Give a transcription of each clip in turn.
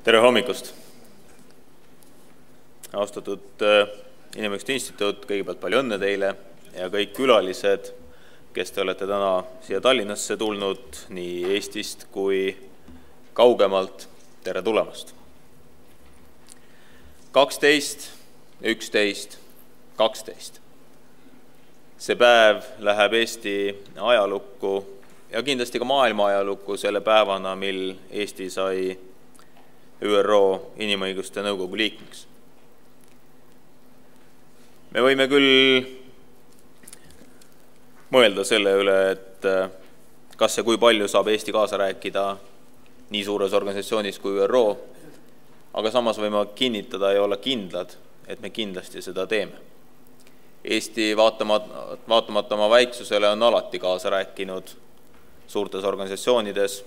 Tere hommikust! Austatud Inimõiguste Instituut, kõigepealt palju õnne teile ja kõik külalised, kes te olete täna siia Tallinnasse tulnud nii Eestist kui kaugemalt. Tere tulemast! 12, 11, 12. See päev läheb Eesti ajalukku ja kindlasti ka maailma ajalukku selle päevana, mil Eesti sai ÜRO Inimõiguste Nõukogu liikmeks. Me võime küll mõelda selle üle, et kas ja kui palju saab Eesti kaasa rääkida nii suures organisatsioonis kui ÜRO, aga samas võime kinnitada ja olla kindlad, et me kindlasti seda teeme. Eesti vaatamata oma väiksusele on alati kaasa rääkinud suurtes organisatsioonides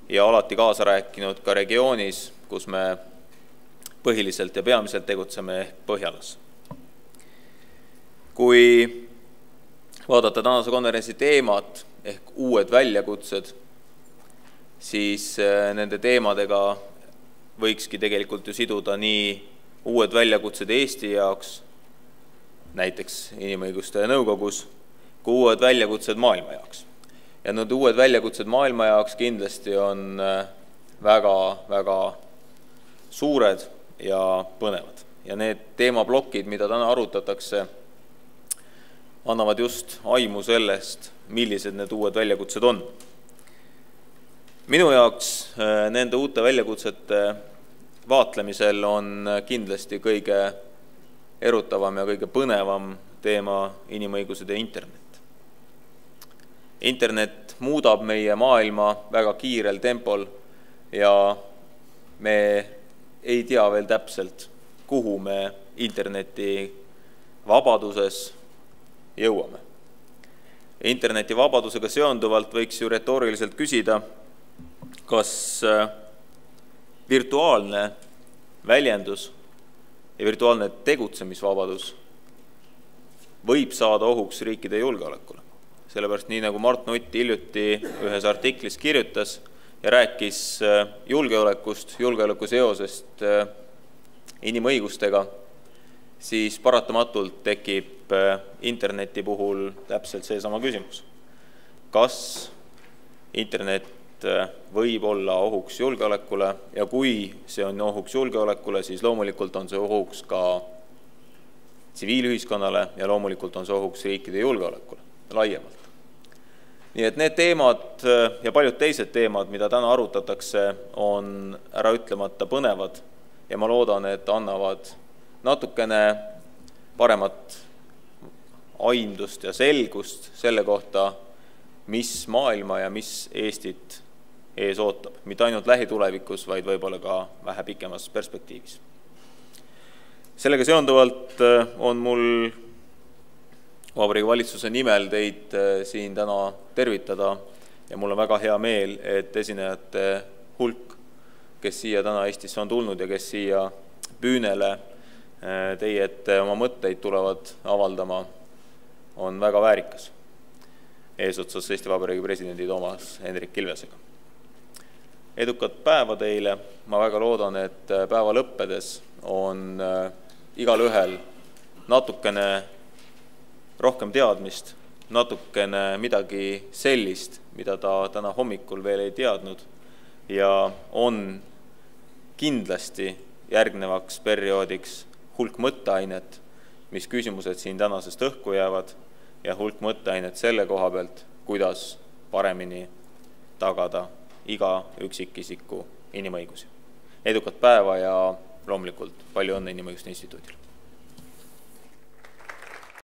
ja alati kaasa rääkinud ka regioonis, kus me põhiliselt ja peamiselt tegutseme ehk Põhjalas. Kui vaadata tänase konverentsi teemat ehk uued väljakutsed, siis nende teemadega võikski tegelikult ju siduda nii uued väljakutsed Eesti jaoks, näiteks Inimõiguste Nõukogus, kui uued väljakutsed maailma jaoks. Ja need uued väljakutsed maailma jaoks kindlasti on väga suured ja põnevad. Ja need teemaplokid, mida täna arutatakse, annavad just aimu sellest, millised need uued väljakutsed on. Minu jaoks nende uute väljakutsete vaatlemisel on kindlasti kõige erutavam ja kõige põnevam teema inimõigused ja internet. Internet muudab meie maailma väga kiirel tempol ja me ei tea veel täpselt, kuhu me interneti vabaduses jõuame. Interneti vabadusega seonduvalt võiks ju retooriliselt küsida, kas virtuaalne väljendus ja virtuaalne tegutsemisvabadus võib saada ohuks riikide julgeolekule. Sellepärast nii nagu Mart Nutt hiljuti ühes artiklis kirjutas ja rääkis julgeoleku seosest inimõigustega, siis paratamatult tekib interneti puhul täpselt seesama küsimus. Kas internet võib olla ohuks julgeolekule ja kui see on ohuks julgeolekule, siis loomulikult on see ohuks ka tsiviilühiskonnale ja loomulikult on see ohuks riikide julgeolekule laiemalt. Nii et need teemad ja paljud teised teemad, mida täna arutatakse, on ära ütlemata põnevad ja ma loodan, et annavad natukene paremat aimdust ja selgust selle kohta, mis maailma ja mis Eestit ees ootab. Mitte ainult lähitulevikus, vaid võib-olla ka vähe pikemas perspektiivis. Sellega seonduvalt on mul Vabariigi Valitsuse nimel teid siin täna tervitada ja mul on väga hea meel, et esinejate hulk, kes siia täna Eestisse on tulnud ja kes siia püünele teie ette oma mõtteid tulevad avaldama, on väga väärikas. Eesotsas Eesti Vabariigi presidendi Toomas Hendrik Ilvesega. Edukat päeva teile. Ma väga loodan, et päeva lõppedes on igal ühel natukene rohkem teadmist, natukene midagi sellist, mida ta täna hommikul veel ei teadnud ja on kindlasti järgnevaks perioodiks hulk mõtteainet, mis küsimused siin tänasest õhku jäävad ja hulk mõtteainet selle koha pealt, kuidas paremini tagada iga üksikisiku inimõigusi. Edukat päeva ja loomulikult palju õnne Inimõiguste Instituudile!